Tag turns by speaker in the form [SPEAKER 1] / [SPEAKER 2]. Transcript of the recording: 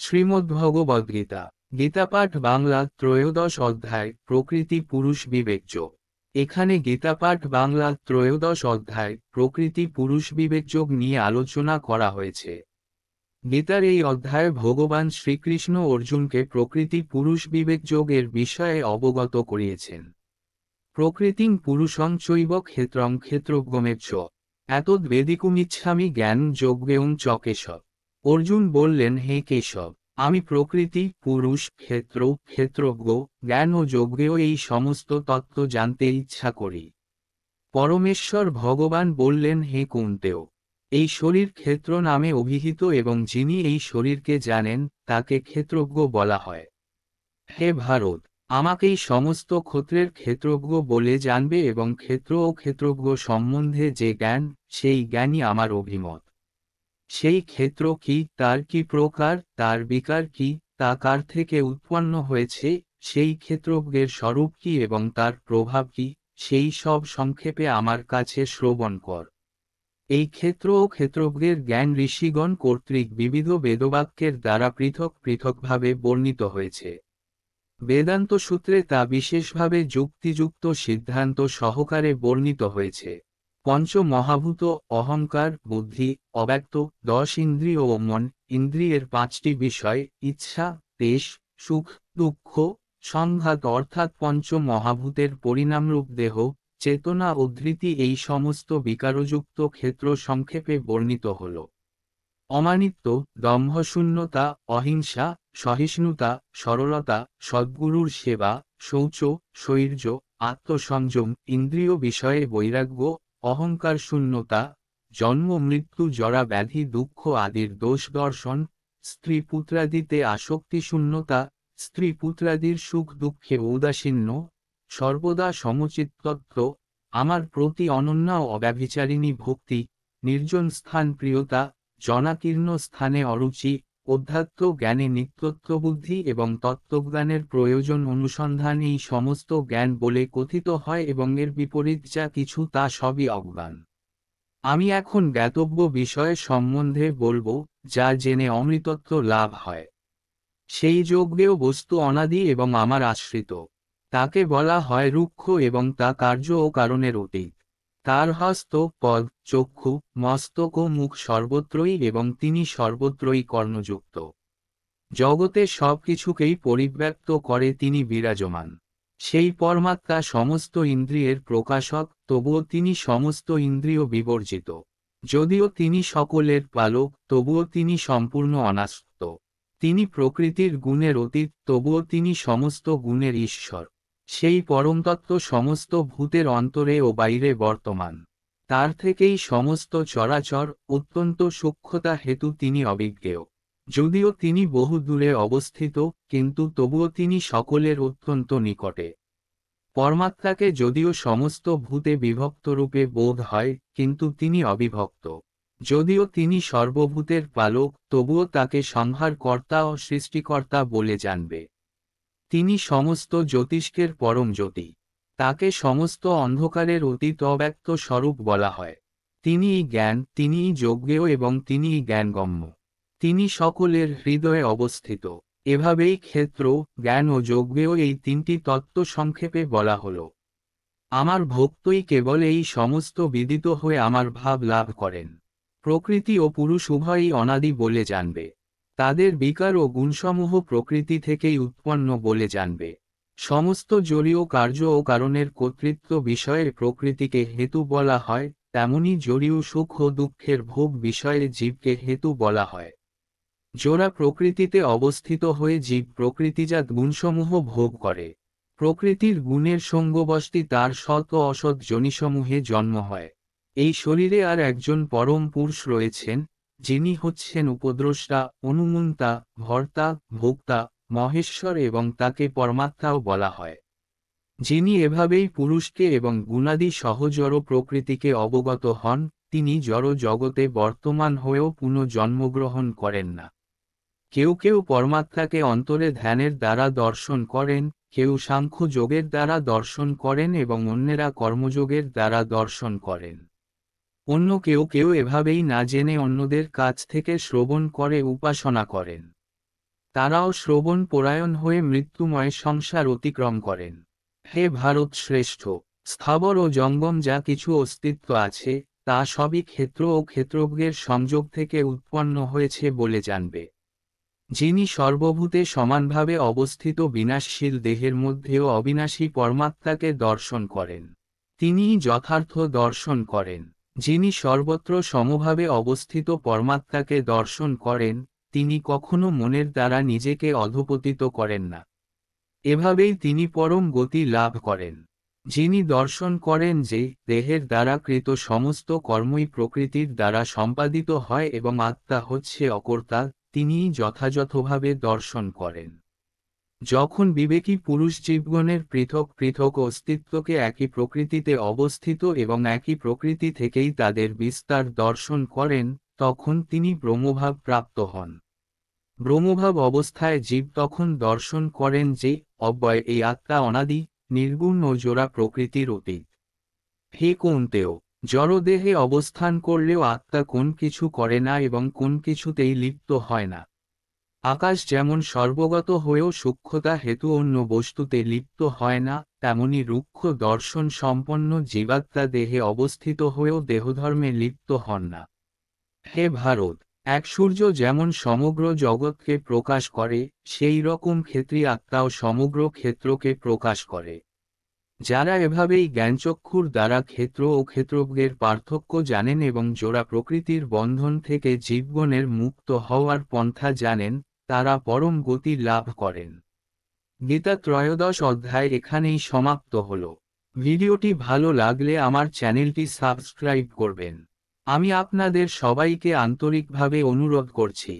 [SPEAKER 1] শ্রীমদ্ভগবদ্গীতা গীতাপাঠ বাংলা ত্রয়োদশ অধ্যায় প্রকৃতি পুরুষ বিবেকযোগ। এখানে গীতাপাঠ বাংলা ত্রয়োদশ অধ্যায় প্রকৃতি পুরুষ বিবেকযোগ নিয়ে আলোচনা করা হয়েছে। গীতার এই অধ্যায়ে ভগবান শ্রীকৃষ্ণ অর্জুনকে প্রকৃতি পুরুষ বিবেকযোগের বিষয়ে অবগত করিয়েছেন। প্রকৃতিং পুরুষং চৈব ক্ষেত্রং ক্ষেত্রজ্ঞমেচ্ছ এতদ্বেদিকুমিচ্ছামি জ্ঞান যোগ্যেয়ং চ কেশব। অর্জুন বললেন, হে কেশব, আমি প্রকৃতি, পুরুষ, ক্ষেত্র, ক্ষেত্রজ্ঞ, জ্ঞান ও যোগ্যেয় এই সমস্ত তত্ত্ব জানতে ইচ্ছা করি। পরমেশ্বর ভগবান বললেন, হে কুন্তেয়, এই শরীর ক্ষেত্র নামে অভিহিত এবং যিনি এই শরীরকে জানেন তাকে ক্ষেত্রজ্ঞ বলা হয়। হে ভারত, আমাকেই সমস্ত ক্ষেত্রের ক্ষেত্রজ্ঞ বলে জানবে এবং ক্ষেত্র ও ক্ষেত্রজ্ঞ সম্বন্ধে যে জ্ঞান, সেই জ্ঞানই আমার অভিমত। সেই ক্ষেত্র কি, তার কি প্রকার, তার বিকার কি, তা কার থেকে উৎপন্ন হয়েছে, সেই ক্ষেত্রজ্ঞের স্বরূপ কি এবং তার প্রভাব কি, সেই সব সংক্ষেপে আমার কাছে শ্রবণ কর। এই ক্ষেত্র ও ক্ষেত্রজ্ঞের জ্ঞান ঋষিগণ কর্তৃক বিবিধ বেদবাক্যের দ্বারা পৃথক পৃথকভাবে বর্ণিত হয়েছে। বেদান্ত সূত্রে তা বিশেষভাবে যুক্তিযুক্ত সিদ্ধান্ত সহকারে বর্ণিত হয়েছে। পঞ্চ মহাভূত, অহংকার, বুদ্ধি, অব্যক্ত, 10 ইন্দ্রিয় ও মন, ইন্দ্রিয়ের 5টি বিষয়, ইচ্ছা, দেশ, সুখ, দুঃখ, সংঘাত অর্থাৎ পঞ্চ মহাভূতের পরিণামরূপ দেহ, চেতনা ও ধৃতি, এই সমস্ত বিকারযুক্ত ক্ষেত্র সংক্ষেপে বর্ণিত হল। অমানিত্ব, দম্ভশূন্যতা, অহিংসা, সহিষ্ণুতা, সরলতা, সদ্গুরুর সেবা, শৌচ, শৌর্য, আত্মসংযম, ইন্দ্রিয় বিষয়ে বৈরাগ্য, অহংকার শূন্যতা, জন্ম মৃত্যু জরা ব্যাধি দুঃখ আদির দোষ দর্শন, স্ত্রী পুত্রাদিতে আসক্তি শূন্যতা, স্ত্রী পুত্রাদির সুখ দুঃখে ঔদাসীন্য, সর্বদা সমচিত্তত্ব, আমার প্রতি অনন্যা ও অব্যভিচারিণী ভক্তি, নির্জন স্থান প্রিয়তা, জনাকীর্ণ স্থানে অরুচি, অধ্যাত্ম জ্ঞানে নিত্যত্ববুদ্ধি এবং তত্ত্বজ্ঞানের প্রয়োজন অনুসন্ধান, এই সমস্ত জ্ঞান বলে কথিত হয় এবং এর বিপরীত যা কিছু তা সবই অজ্ঞান। আমি এখন জ্ঞাতব্য বিষয় সম্বন্ধে বলবো, যা জেনে অমৃতত্ব লাভ হয়। সেই যোগ্যেয় বস্তু অনাদি এবং আমার আশ্রিত। তাকে বলা হয় রুক্ষ এবং তা কার্য ও কারণের অতীত। তার হস্ত, পদ, চক্ষু, মস্তক ও মুখ সর্বত্রই এবং তিনি সর্বত্রই কর্ণযুক্ত। জগতে সব কিছুকেই পরিব্যাপ্ত করে তিনি বিরাজমান। সেই পরমাত্মা সমস্ত ইন্দ্রিয়ের প্রকাশক, তবুও তিনি সমস্ত ইন্দ্রিয় বিবর্জিত। যদিও তিনি সকলের পালক, তবুও তিনি সম্পূর্ণ অনাসক্ত। তিনি প্রকৃতির গুণের অতীত, তবুও তিনি সমস্ত গুণের ঈশ্বর। সেই পরমতত্ত্ব সমস্ত ভূতের অন্তরে ও বাইরে বর্তমান। তার থেকেই সমস্ত চরাচর, অত্যন্ত সূক্ষ্মতা হেতু তিনি অবিজ্ঞেয়। যদিও তিনি বহু দূরে অবস্থিত, কিন্তু তবুও তিনি সকলের অত্যন্ত নিকটে। পরমাত্মাকে যদিও সমস্ত ভূতে বিভক্ত রূপে বোধ হয়, কিন্তু তিনি অবিভক্ত। যদিও তিনি সর্বভূতের পালক, তবুও তাকে সংহারকর্তা ও সৃষ্টিকর্তা বলে জানবে। তিনি সমস্ত জ্যোতিষ্কের পরম জ্যোতি। তাকে সমস্ত অন্ধকারের অতীত অব্যক্ত স্বরূপ বলা হয়। তিনিই জ্ঞান, তিনিই যোগ্যেয় এবং তিনিই জ্ঞানগম্য। তিনি সকলের হৃদয়ে অবস্থিত। এভাবেই ক্ষেত্র, জ্ঞান ও যোগ্যেয় এই তিনটি তত্ত্ব সংক্ষেপে বলা হল। আমার ভক্তই কেবল এই সমস্ত বিদিত হয়ে আমার ভাব লাভ করেন। প্রকৃতি ও পুরুষ উভয়ই অনাদি বলে জানবে। তাদের বিকার ও গুণসমূহ প্রকৃতি থেকেই উৎপন্ন বলে জানবে। সমস্ত জড়ীয় কার্য ও কারণের কর্তৃত্ব বিষয়ে প্রকৃতিকে হেতু বলা হয়, তেমনি জড়ীয় সুখ ও দুঃখের ভোগ বিষয়ে জীবকে হেতু বলা হয়। জোড়া প্রকৃতিতে অবস্থিত হয়ে জীব প্রকৃতিজাত গুণসমূহ ভোগ করে। প্রকৃতির গুণের সঙ্গবশতই তার সৎ ও অসৎ যোনিসমূহে জন্ম হয়। এই শরীরে আর একজন পরম পুরুষ রয়েছেন, যিনি হচ্ছেন উপদ্রষ্টা, অনুমন্তা, ভর্তা, ভোক্তা, মহেশ্বর এবং তাকে পরমাত্মাও বলা হয়। যিনি এভাবেই পুরুষকে এবং গুণাদি সহ জড় প্রকৃতিকে অবগত হন, তিনি জড় জগতে বর্তমান হয়েও পুনঃ জন্মগ্রহণ করেন না। কেউ কেউ পরমাত্মাকে অন্তরে ধ্যানের দ্বারা দর্শন করেন, কেউ সাংখ্য যোগের দ্বারা দর্শন করেন এবং অন্যেরা কর্মযোগের দ্বারা দর্শন করেন। অন্য কেউ কেউ এভাবেই না জেনে অন্যদের কাছ থেকে শ্রবণ করে উপাসনা করেন। তারাও শ্রবণ পরায়ণ হয়ে মৃত্যুময় সংসার অতিক্রম করেন। হে ভারত শ্রেষ্ঠ, স্থাবর ও জঙ্গম যা কিছু অস্তিত্ব আছে, তা সবই ক্ষেত্র ও ক্ষেত্রজ্ঞের সংযোগ থেকে উৎপন্ন হয়েছে বলে জানবে। যিনি সর্বভূতে সমানভাবে অবস্থিত বিনাশশীল দেহের মধ্যেও অবিনাশী পরমাত্মাকে দর্শন করেন, তিনিই যথার্থ দর্শন করেন। যিনি সর্বত্র সমভাবে অবস্থিত পরমাত্মাকে দর্শন করেন, তিনি কখনো মনের দ্বারা নিজেকে অধঃপতিত করেন না। এভাবেই তিনি পরম গতি লাভ করেন। যিনি দর্শন করেন যে দেহের দ্বারা কৃত সমস্ত কর্মই প্রকৃতির দ্বারা সম্পাদিত হয় এবং আত্মা হচ্ছে অকর্তা, তিনিই যথাযথভাবে দর্শন করেন। যখন বিবেকী পুরুষ জীবগণের পৃথক পৃথক অস্তিত্বকে একই প্রকৃতিতে অবস্থিত এবং একই প্রকৃতি থেকেই তাদের বিস্তার দর্শন করেন, তখন তিনি ব্রহ্মভাব প্রাপ্ত হন। ব্রহ্মভাব অবস্থায় জীব তখন দর্শন করেন যে অব্যয় এই আত্মা অনাদি, নির্গুণ ও জোড়া প্রকৃতির অতীত। হে কৌন্তেয়, জড়দেহে অবস্থান করলেও আত্মা কোন কিছু করে না এবং কোন কিছুতেই লিপ্ত হয় না। আকাশ যেমন সর্বগত হয়েও সূক্ষ্মতা হেতু অন্য বস্তুতে লিপ্ত হয় না, তেমনি রুক্ষ দর্শন সম্পন্ন জীবাত্মা দেহে অবস্থিত হয়েও দেহধর্মে লিপ্ত হন না। হে ভারত, এক সূর্য যেমন সমগ্র জগৎকে প্রকাশ করে, সেই রকম ক্ষেত্রী আত্মাও সমগ্র ক্ষেত্রকে প্রকাশ করে। যারা এভাবেই জ্ঞানচক্ষুর দ্বারা ক্ষেত্র ও ক্ষেত্রজ্ঞের পার্থক্য জানেন এবং জোড়া প্রকৃতির বন্ধন থেকে জীবগণের মুক্ত হওয়ার পন্থা জানেন, তারা পরম গতি লাভ করেন। গীতা ত্রয়োদশ অধ্যায় এখানেই সমাপ্ত হল। ভিডিওটি ভালো লাগলে আমার চ্যানেলটি সাবস্ক্রাইব করবেন। আমি আপনাদের সবাইকে আন্তরিকভাবে অনুরোধ করছি।